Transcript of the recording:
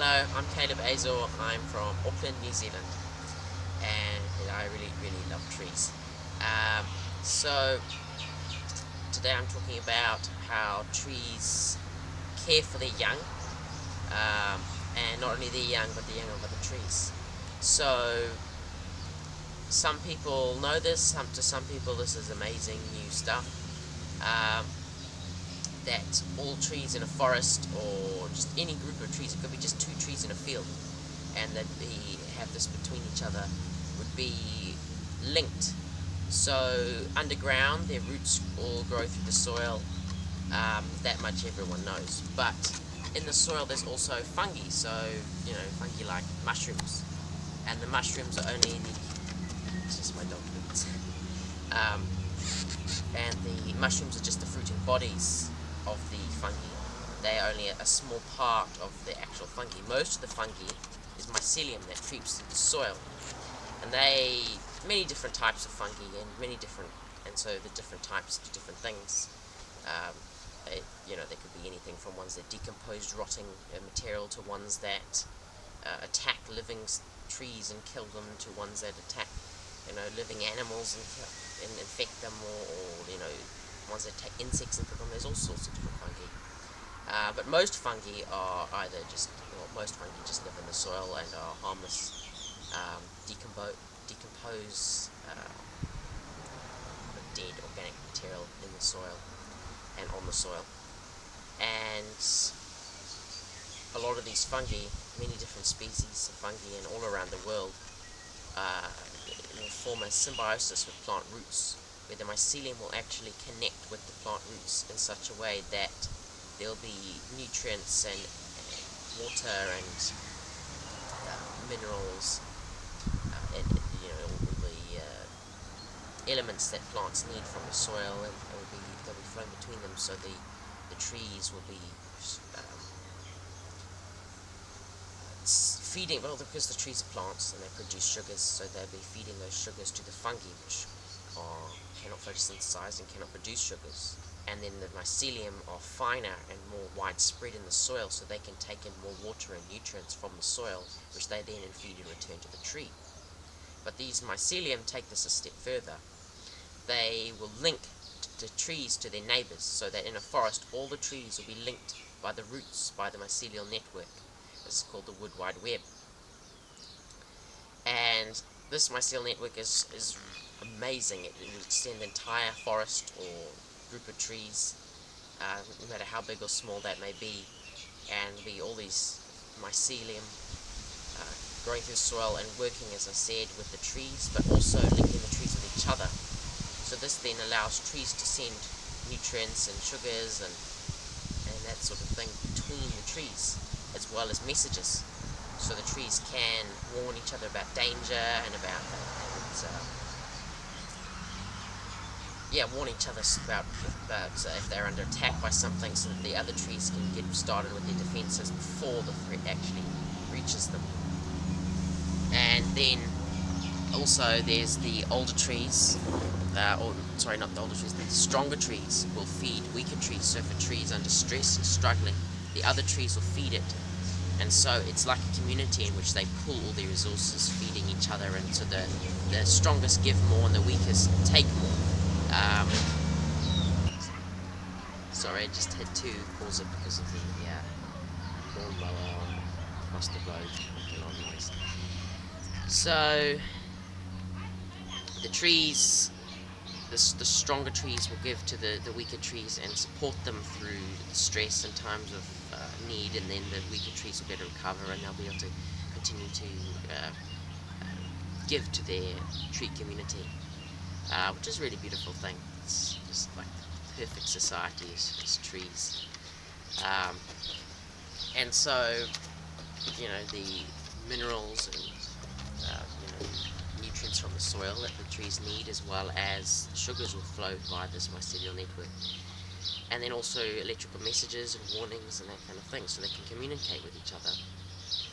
Hello, I'm Caleb Azor. I'm from Auckland, New Zealand, and I really love trees. Um, so today I'm talking about how trees care for their young, um, and not only their young, but the young of other trees. So some people know this. To some people, this is amazing new stuff. Um, that all trees in a forest, or just any group of trees, it could be just two trees in a field, and that they have this between each other, would be linked. So underground, their roots all grow through the soil. That much everyone knows. But in the soil, there's also fungi. So fungi like mushrooms, and the mushrooms are only the. It's just my dog. um, and the mushrooms are just the fruiting bodies of the fungi. They are only a small part of the actual fungi. Most of the fungi is mycelium that creeps through the soil, and many different types of fungi, and so the different types do different things. Um, they could be anything from ones that decompose rotting material to ones that attack living trees and kill them, to ones that attack living animals and infect them, or ones that take insects and kill them. There's all sorts of different fungi. But most fungi are either most fungi just live in the soil and are harmless, decompose dead organic material in the soil and on the soil. And a lot of these fungi, many different species of fungi and all around the world, will form a symbiosis with plant roots, where the mycelium will actually connect with the plant roots in such a way that there'll be nutrients and water and minerals, and all the elements that plants need from the soil, and they'll be flowing between them, so the trees will be feeding, well, because the trees are plants and they produce sugars, so they'll be feeding those sugars to the fungi, which cannot photosynthesize and cannot produce sugars. And then the mycelium are finer and more widespread in the soil, so they can take in more water and nutrients from the soil, which they then feed in return to the tree. But these mycelium take this a step further. They will link the trees to their neighbors, so that in a forest all the trees will be linked by the roots, by the mycelial network. This is called the wood wide web. And this mycelial network is amazing. It will extend the entire forest or group of trees, no matter how big or small that may be, and be all these mycelium growing through the soil and working, as I said, with the trees, but also linking the trees with each other. So this then allows trees to send nutrients and sugars and that sort of thing between the trees, as well as messages. So the trees can warn each other about danger and warn each other about if they're under attack by something, so that the other trees can get started with their defenses before the threat actually reaches them. And then also there's the older trees, not the older trees, the stronger trees will feed weaker trees. So if a tree is under stress and struggling, the other trees will feed it. And so it's like a community in which they pull all their resources, feeding each other, and so the strongest give more and the weakest take more. Sorry, I just had to pause it because of the lawnmower across the road making a lot of noise. So the trees, the stronger trees will give to the weaker trees and support them through stress and times of need, and then the weaker trees will be able to recover, and they'll be able to continue to give to their tree community, which is a really beautiful thing. It's just like the perfect society is trees. And so the minerals and nutrients from the soil that the trees need, as well as sugars, will flow via this mycelial network. And then also electrical messages and warnings and that kind of thing, so they can communicate with each other.